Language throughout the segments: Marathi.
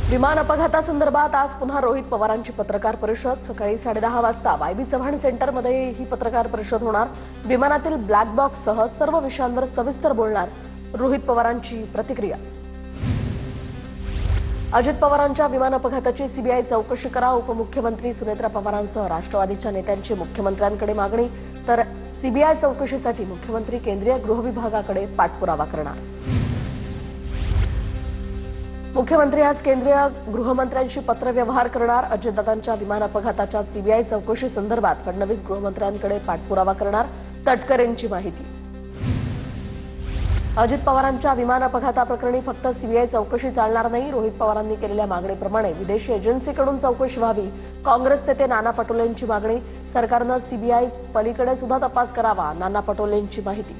विमान अपघातासंदर्भात आज पुन्हा रोहित पवारांची पत्रकार परिषद सकाळी 10:30 वाजता वायबी चव्हाण सेंटरमध्ये ही पत्रकार परिषद होणार। विमानातील ब्लॅक बॉक्ससह सर्व विषयांवर सविस्तर बोलणार रोहित पवारांची प्रतिक्रिया। अजित पवारांच्या विमान अपघाताची सीबीआय चौकशी करा, उपमुख्यमंत्री सुनेत्रा पवारांसह राष्ट्रवादीच्या नेत्यांची मुख्यमंत्र्यांकडे मागणी। तर सीबीआय चौकशीसाठी मुख्यमंत्री केंद्रीय गृह विभागाकडे पाठपुरावा करणार। मुख्यमंत्री आज केंद्रीय गृहमंत्र्यांशी पत्रव्यवहार करणार। अजितदादांच्या विमान अपघाताच्या सीबीआय चौकशी संदर्भात फडणवीस गृहमंत्र्यांकडे पाठपुरावा करणार, तटकरेंची माहिती। अजित पवारांच्या विमान अपघाताप्रकरणी फक्त सीबीआय चौकशी चालणार नाही। रोहित पवारांनी केलेल्या मागणीप्रमाणे विदेशी एजन्सीकडून चौकशी व्हावी, काँग्रेस नेते नाना पटोलेंची मागणी। सरकारनं सीबीआय पलीकडे सुद्धा तपास करावा, नाना पटोलेंची माहिती।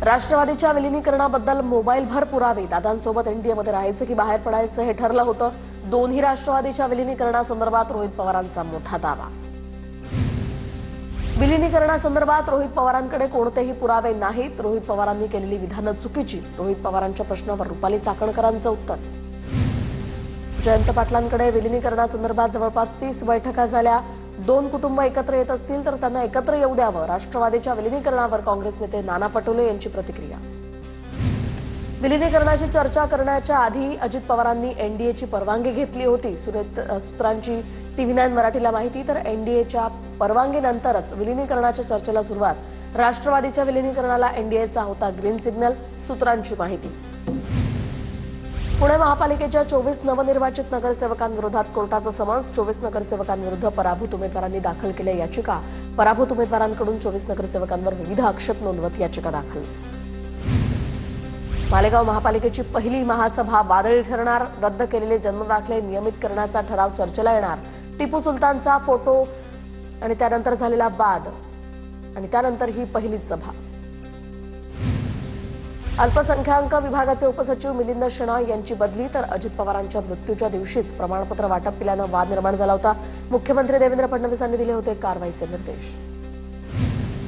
राष्ट्रवादीच्या विलीनीकरणाबद्दल मोबाईलभर पुरावे, दादांसोबत एनडीएमध्ये राहायचं की बाहेर पडायचं हे ठरलं होतं। दोन्ही राष्ट्रवादीच्या विलीनीकरणासंदर्भात रोहित पवारांचा मोठा दावा। विलीनीकरणासंदर्भात रोहित पवारांकडे कोणतेही पुरावे नाहीत, रोहित पवारांनी केलेली विधानं चुकीची। रोहित पवारांच्या प्रश्नावर रुपाली चाकणकरांचं उत्तर। जयंत पाटलांकडे विलीनीकरणासंदर्भात जवळपास 30 बैठका झाल्या। 2 कुटुंब एकत्र येत असतील तर त्यांना एकत्र येऊ द्यावं, राष्ट्रवादीच्या विलीनीकरणावर काँग्रेस नेते नाना पटोले यांची प्रतिक्रिया। विलीनीकरणाची चर्चा करण्याच्या आधी अजित पवारांनी एनडीएची परवानगी घेतली होती, सूत्रांची TV9 मराठीला माहिती। तर एनडीएच्या परवानगीनंतरच विलीनीकरणाच्या चर्चेला सुरुवात। राष्ट्रवादीच्या विलीनीकरणाला एनडीएचा होता ग्रीन सिग्नल, सूत्रांची माहिती। पुणे महापालिकेच्या 24 नवनिर्वाचित नगरसेवकांविरोधात कोर्टाचं समन्स। 24 नगरसेवकांविरुद्ध पराभूत उमेदवारांनी दाखल केल्या याचिका। पराभूत उमेदवारांकडून 24 नगरसेवकांवर विविध आक्षेप नोंदवत याचिका दाखल। मालेगाव महापालिकेची पहिली महासभा वादळी ठरणार, रद्द केलेले जन्मदाखले नियमित करण्याचा ठराव चर्चेला येणार। टिपू सुलतानचा फोटो आणि त्यानंतर झालेला वाद आणि त्यानंतर ही पहिलीच सभा। अल्पसंख्याक विभागाचे उपसचिव मिलिंद शेणॉय यांची बदली। तर अजित पवारांच्या मृत्यूच्या दिवशीच प्रमाणपत्र वाटप केल्यानं वाद निर्माण झाला होता। मुख्यमंत्री देवेंद्र फडणवीसांनी दिले होते कारवाईचे निर्देश।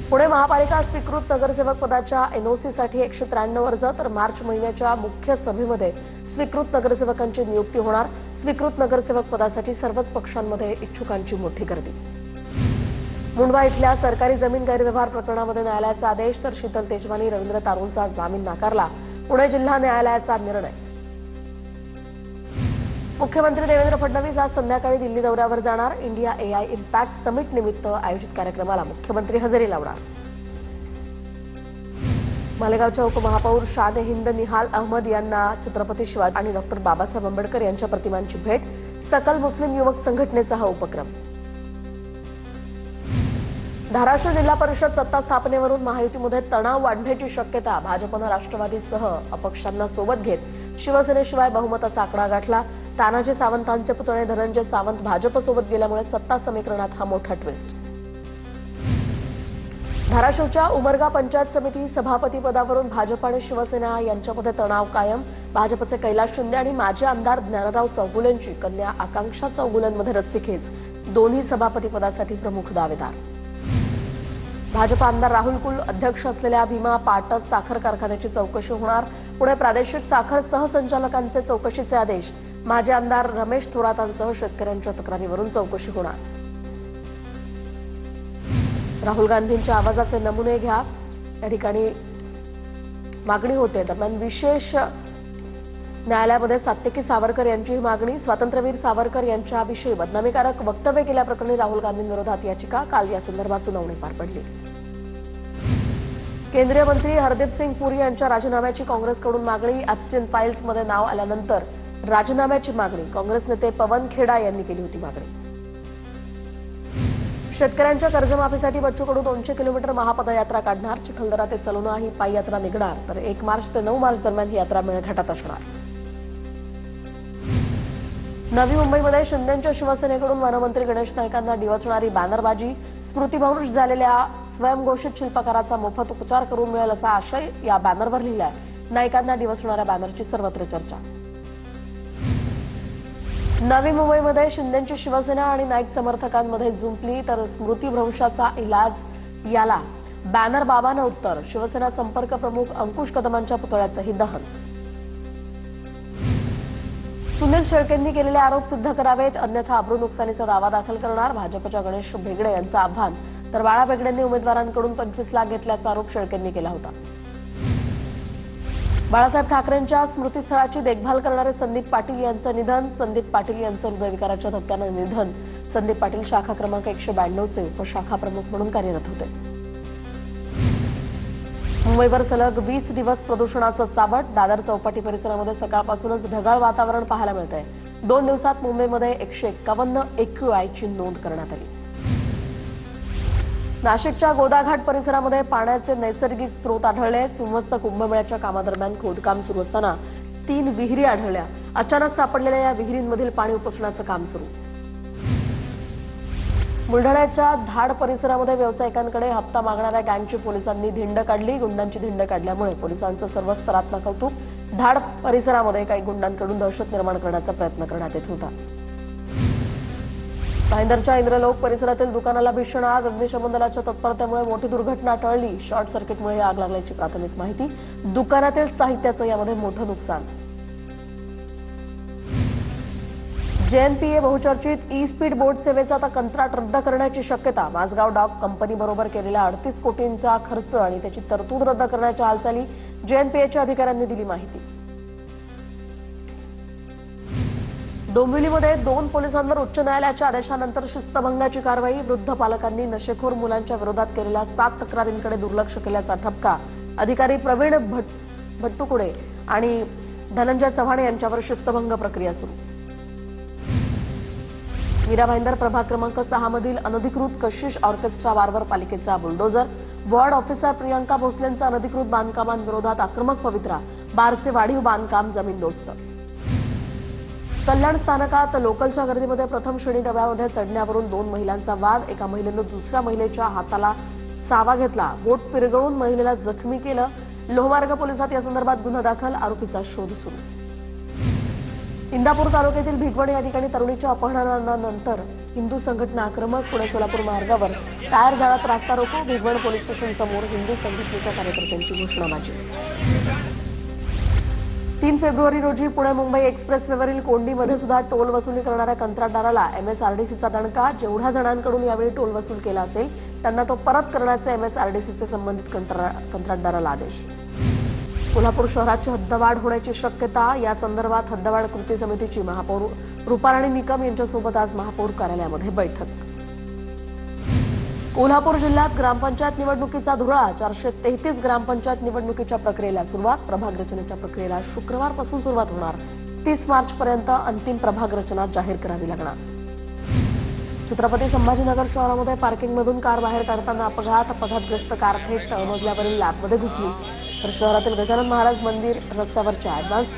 पुणे महापालिका स्वीकृत नगरसेवक पदाच्या एनओसीसाठी 193 अर्ज। तर मार्च महिन्याच्या मुख्य सभेमध्ये स्वीकृत नगरसेवकांची नियुक्ती होणार। स्वीकृत नगरसेवक पदासाठी सर्वच पक्षांमध्ये इच्छुकांची मोठी गर्दी। मुंडवा इथल्या सरकारी जमीन गैरव्यवहार प्रकरणामध्ये न्यायालयाचा आदेश। तर शीतल तेजवानी, रवींद्र तारूंचा जामीन नाकारला, पुणे जिल्हा न्यायालयाचा निर्णय। मुख्यमंत्री देवेंद्र फडणवीस आज संध्याकाळी दिल्ली दौऱ्यावर जाणार। इंडिया AI इम्पॅक्ट समिट निमित्त आयोजित कार्यक्रमाला मुख्यमंत्री हजेरी लावणार। मालेगावच्या उपमहापौर शान हिंद निहाल अहमद यांना छत्रपती शिवाजी आणि डॉक्टर बाबासाहेब आंबेडकर यांच्या प्रतिमांची भेट। सकल मुस्लिम युवक संघटनेचा हा उपक्रम। धाराशिव जिल्हा परिषद सत्ता स्थापनेवरून महायुतीमध्ये तणाव वाढण्याची शक्यता। भाजपनं राष्ट्रवादीसह अपक्षांना सोबत घेत शिवसेनेशिवाय बहुमताचा आकडा गाठला। तानाजी सावंतांचे पुतणे धनंजय सावंत भाजपसोबत गेल्यामुळे सत्ता समीकरणात हा मोठा ट्विस्ट। धाराशिवच्या उमरगा पंचायत समिती सभापती पदावरून भाजप आणि शिवसेना यांच्यामध्ये तणाव कायम। भाजपचे कैलास शिंदे आणि माजी आमदार ज्ञानराव चौगुलेंची कन्या आकांक्षा चौगुलेंमध्ये रस्सीखेच। दोन्ही सभापती पदासाठी प्रमुख दावेदार। भाजप आमदार राहुल कुल अध्यक्ष असलेल्या भीमा पाटस साखर कारखान्याची चौकशी होणार। पुणे प्रादेशिक साखर सहसंचालकांचे चौकशीचे आदेश। माजी आमदार रमेश थोरातांसह शेतकऱ्यांच्या तक्रारीवरून चौकशी होणार। राहुल गांधींच्या आवाजाचे नमुने घ्या, या ठिकाणी मागणी होते। दरम्यान विशेष न्यायालयामध्ये सात्यकी सावरकर यांची मागणी। स्वातंत्र्यवीर सावरकर यांच्याविषयी बदनामीकारक वक्तव्य केल्याप्रकरणी राहुल गांधींविरोधात याचिका। काल या संदर्भात सुनावणी पार पडली। केंद्रीय मंत्री हरदीप सिंग पुरी यांच्या राजीनाम्याची काँग्रेसकडून मागणी। ॲब्स्टिन फाईल्समध्ये नाव आल्यानंतर राजीनाम्याची मागणी। काँग्रेस नेते पवन खेडा यांनी केली होती मागणी। शेतकऱ्यांच्या कर्जमाफीसाठी बच्चू कडू 200 किलोमीटर महापदयात्रा काढणार। चिखलदरा ते सलोना ही पाययात्रा निघणार। तर 1 मार्च ते 9 मार्च दरम्यान ही यात्रा मेळघाटात असणार। नवी मुंबईमध्ये शिंदेंच्या शिवसेनेकडून वनमंत्री गणेश नाईकांना डिवचणारी बॅनरबाजी। स्मृतिभ्रंश झालेल्या स्वयंघोषित शिल्पकाराचा मोफत उपचार करून मिळेल असा आशय या बॅनरवर लिहिलाय। नाईकांना डिवचणाऱ्या बॅनरची सर्वत्र चर्चा। नवी मुंबईमध्ये शिंदेंची शिवसेना आणि नाईक समर्थकांमध्ये जुंपली। तर स्मृतिभ्रंशाचा इलाज याला बॅनर बाबांना उत्तर। शिवसेना संपर्क प्रमुख अंकुश कदमांच्या पुतळ्याचंही दहन। सुनील शेळकेंनी केलेले आरोप सिद्ध करावेत, अन्यथा अब्रू नुकसानीचा दावा दाखल करणार भाजपच्या गणेश भेगडे यांचं आव्हान. तर बाळा भेगडेंनी उमेदवारांकडून 25 लाख घेतल्याचा आरोप शेळकेंनी केला होता. बाळासाहेब ठाकरेंच्या स्मृतीस्थळाची देखभाल करणारे संदीप पाटील यांचं निधन. संदीप पाटील यांचं हृदयविकाराच्या धक्क्यानं निधन. संदीप पाटील शाखा क्रमांक 192चे उपशाखा प्रमुख म्हणून कार्यरत होते. मुंबईवर सलग 20 दिवस प्रदूषणाचं सावट. दादर चौपाटी परिसरामध्ये सकाळपासूनच ढगाळ वातावरण पाहायला मिळतंय. 2 दिवसात मुंबईमध्ये 151 AQIची नोंद करण्यात आली. नाशिकच्या गोदाघाट परिसरामध्ये पाण्याचे नैसर्गिक स्रोत आढळले. उमस्त कुंभमेळ्याच्या कामादरम्यान खोदकाम सुरू असताना 3 विहिरी आढळल्या. अचानक सापडलेल्या या विहिरींमधील पाणी उपसण्याचं काम सुरू. बुलढाण्याच्या धाड परिसरामध्ये व्यावसायिकांकडे हप्ता मागणाऱ्या गँगची पोलिसांनी धिंड काढली. गुंडांची धिंड काढल्यामुळे पोलिसांचं सर्व स्तरातलं कौतुक. धाड परिसरामध्ये काही गुंडांकडून दहशत निर्माण करण्याचा प्रयत्न करण्यात येत होता. भाईंदरच्या इंद्रलोक परिसरातील दुकानाला भीषण आग. अग्निशमन दलाच्या तत्परतेमुळे मोठी दुर्घटना टळली. शॉर्ट सर्किटमुळे आग लागल्याची प्राथमिक माहिती. दुकानातील साहित्याचं यामध्ये मोठं नुकसान. JNPA बहुचर्चित ई-स्पीड बोट सेवेचा आता कंत्राट रद्द करण्याची शक्यता. माझगाव डॉक कंपनीबरोबर केलेला 38 कोटींचा खर्च आणि त्याची तरतूद रद्द करण्याच्या हालचाली JNPAच्या अधिकाऱ्यांनी दिली माहिती. डोंबिवलीमध्ये 2 पोलिसांवर उच्च न्यायालयाच्या आदेशानंतर शिस्तभंगाची कारवाई. वृद्ध पालकांनी नशेखोर मुलांच्या विरोधात केलेल्या 7 तक्रारींकडे दुर्लक्ष केल्याचा ठपका. अधिकारी प्रवीण भट्टुकुडे आणि धनंजय चव्हाण यांच्यावर शिस्तभंग प्रक्रिया सुरू. मीरा भाईंदर प्रभाग क्रमांक 6 मधील अनधिकृत कशिश ऑर्केस्ट्रा बारवर पालिकेचा बुलडोजर. वॉर्ड ऑफिसर प्रियंका भोसलेंचा अनधिकृत बांधकामांविरोधात आक्रमक पवित्रा. बारचे वाढीव बांधकाम जमीनदोस्त. कल्याण स्थानकात लोकलच्या गर्दीमध्ये प्रथम श्रेणी डब्यामध्ये चढण्यावरून 2 महिलांचा वाद. एका महिलेनं दुसऱ्या महिलेच्या हाताला चावा घेतला. बोट पिरगळून महिलेला जखमी केलं. लोहमार्ग पोलिसात या संदर्भात गुन्हा दाखल. आरोपीचा शोध सुरू. इंदापूर तालुक्यातील भिगवण या ठिकाणी तरुणीच्या अपहरणानंतर हिंदू संघटना आक्रमक. पुणे सोलापूर मार्गावर टायर जाळत रास्ता रोको. भिगवण पोलीस स्टेशन समोर हिंदू संघटनेच्या कार्यकर्त्यांची घोषणाबाजी. 3 फेब्रुवारी रोजी पुणे मुंबई एक्सप्रेसवेवरील कोंडीमध्ये सुद्धा टोल वसुली करणाऱ्या कंत्राटदाराला MSRDCचा दणका. जेवढ्या जणांकडून यावेळी टोल वसूल केला असेल त्यांना तो परत करण्याचे MSRDCचे संबंधित कंत्राटदाराला आदेश. कोल्हापूर शहराची हद्दवाढ होण्याची शक्यता. या संदर्भात हद्दवाढ कृती समितीची महापौर रुपाराणी निकम यांच्यासोबत आज महापौर कार्यालयामध्ये बैठक. कोल्हापूर जिल्ह्यात ग्रामपंचायत निवडणुकीचा धुरळा. 433 ग्रामपंचायत निवडणुकीच्या प्रक्रियेला सुरुवात. प्रभाग रचनेच्या प्रक्रियेला शुक्रवारपासून सुरुवात होणार. 30 मार्चपर्यंत अंतिम प्रभाग रचना जाहीर करावी लागणार. छत्रपती संभाजीनगर शहरामध्ये पार्किंगमधून कार बाहेर काढताना अपघातग्रस्त कार थेट तळमजल्यावरील लॅबमध्ये घुसली. तर शहरातील गजानन महाराज मंदिर रस्त्यावरच्या ॲडव्हान्स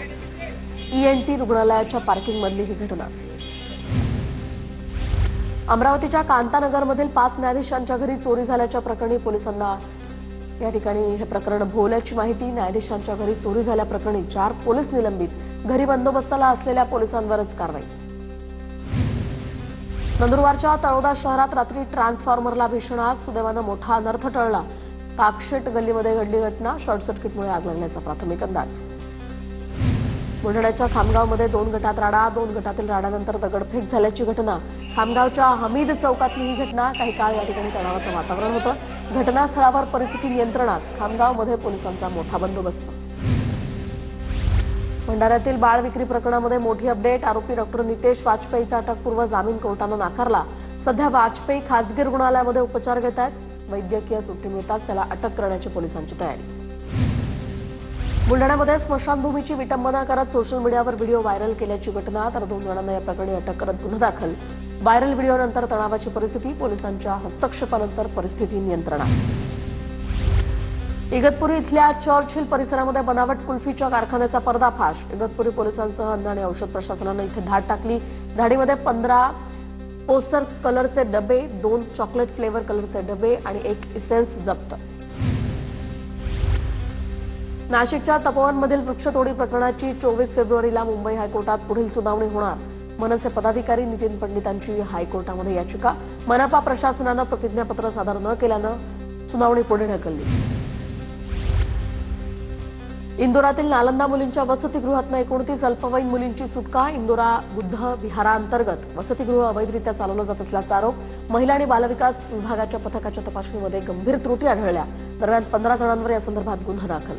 ENT रुग्णालयाच्या पार्किंगमधली ही घटना. अमरावतीच्या कांतानगरमधील 5 न्यायाधीशांच्या घरी चोरी झाल्याच्या प्रकरणी पोलिसांना या ठिकाणी हे प्रकरण भोवल्याची माहिती. न्यायाधीशांच्या घरी चोरी झाल्याप्रकरणी 4 पोलीस निलंबित. घरी बंदोबस्ताला असलेल्या पोलिसांवरच कारवाई. नंदुरबारच्या तळोदा शहरात रात्री ट्रान्सफॉर्मरला भीषण आग. सुदैवानं मोठा अनर्थ टळला. काकशेट गल्लीमध्ये घडली घटना. शॉर्ट सर्किटमुळे आग लागण्याचा प्राथमिक अंदाज. बुलढाण्याच्या खामगावमध्ये 2 गटात राडा. 2 गटातील राडानंतर दगडफेक झाल्याची घटना. खामगावच्या हमीद चौकातली ही घटना. काही काळ या ठिकाणी तणावाचं वातावरण होतं. घटनास्थळावर परिस्थिती नियंत्रणात. खामगावमध्ये पोलिसांचा मोठा बंदोबस्त. भंडाऱ्यातील बाळ विक्री प्रकरणामध्ये मोठी अपडेट. आरोपी डॉक्टर नितेश वाजपेयीचा अटकपूर्व जामीन कोर्टानं नाकारला. सध्या वाजपेयी खासगी रुग्णालयामध्ये उपचार घेत आहेत. वैद्यकीय सुट्टी मिळताच त्याला अटक करण्याची पोलिसांची तयारी. बुलढाण्यामध्ये स्मशानभूमीची विटंबना करत सोशल मीडियावर व्हिडिओ व्हायरल केल्याची घटना. तर 2 जणांना या प्रकरणी अटक करत गुन्हा दाखल. व्हायरल व्हिडिओनंतर तणावाची परिस्थिती. पोलिसांच्या हस्तक्षेपानंतर परिस्थिती नियंत्रणात. इगतपुरी इथल्या चर्च हिल परिसरामध्ये बनावट कुल्फीच्या कारखान्याचा पर्दाफाश. इगतपुरी पोलिसांसह अन्न आणि औषध प्रशासनानं इथे धाड टाकली. धाडीमध्ये 15 पोस्टर कलरचे डबे, 2 चॉकलेट फ्लेवर कलरचे डबे आणि 1 इसेन्स जप्त. नाशिकच्या तपोवनमधील वृक्षतोडी प्रकरणाची 24 फेब्रुवारीला मुंबई हायकोर्टात पुढील सुनावणी होणार. मनसे पदाधिकारी नितीन पंडितांची हायकोर्टामध्ये याचिका. मनपा प्रशासनानं प्रतिज्ञापत्र सादर न केल्यानं सुनावणी पुढे ढकलली. इंदोरातील नालंदा मुलींच्या वसतिगृहातनं 29 अल्पवयीन मुलींची सुटका. इंदोरा बुद्ध विहारांतर्गत वसतिगृह अवैधरित्या चालवलं जात असल्याचा आरोप. महिला आणि बालविकास विभागाच्या पथकाच्या तपासणीमध्ये गंभीर त्रुटी आढळल्या. दरम्यान 15 जणांवर या संदर्भात गुन्हा दाखल.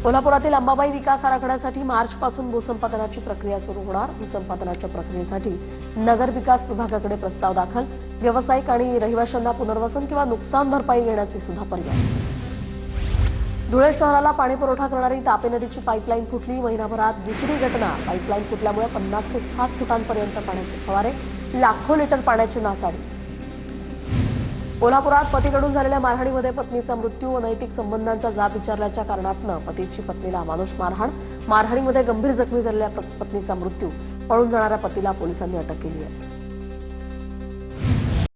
कोल्हापुरातील अंबाबाई विकास आराखड्यासाठी मार्चपासून भूसंपादनाची प्रक्रिया सुरू होणार. भूसंपादनाच्या प्रक्रियेसाठी नगर विकास विभागाकडे प्रस्ताव दाखल. व्यावसायिक आणि रहिवाशांना पुनर्वसन किंवा नुकसान भरपाई देण्याचे सुद्धा पर्याय. धुळे शहराला पाणी पुरवठा करणारी तापी नदीची पाईपलाईन फुटली. महिनाभरात दुसरी घटना. पाईपलाईन फुटल्यामुळे 50 ते 60 फुटांपर्यंत पाण्याचे फवारे. लाखो लिटर पाण्याची नासाडी. कोल्हापुरात पतीकडून झालेल्या मारहाणीमध्ये पत्नीचा मृत्यू. अनैतिक संबंधांचा जाब विचारल्याच्या कारणातनं पतीची पत्नीला अमानुष मारहाण. मारहाणीमध्ये गंभीर जखमी झालेल्या पत्नीचा मृत्यू. पळून जाणाऱ्या पतीला पोलिसांनी अटक केली आहे.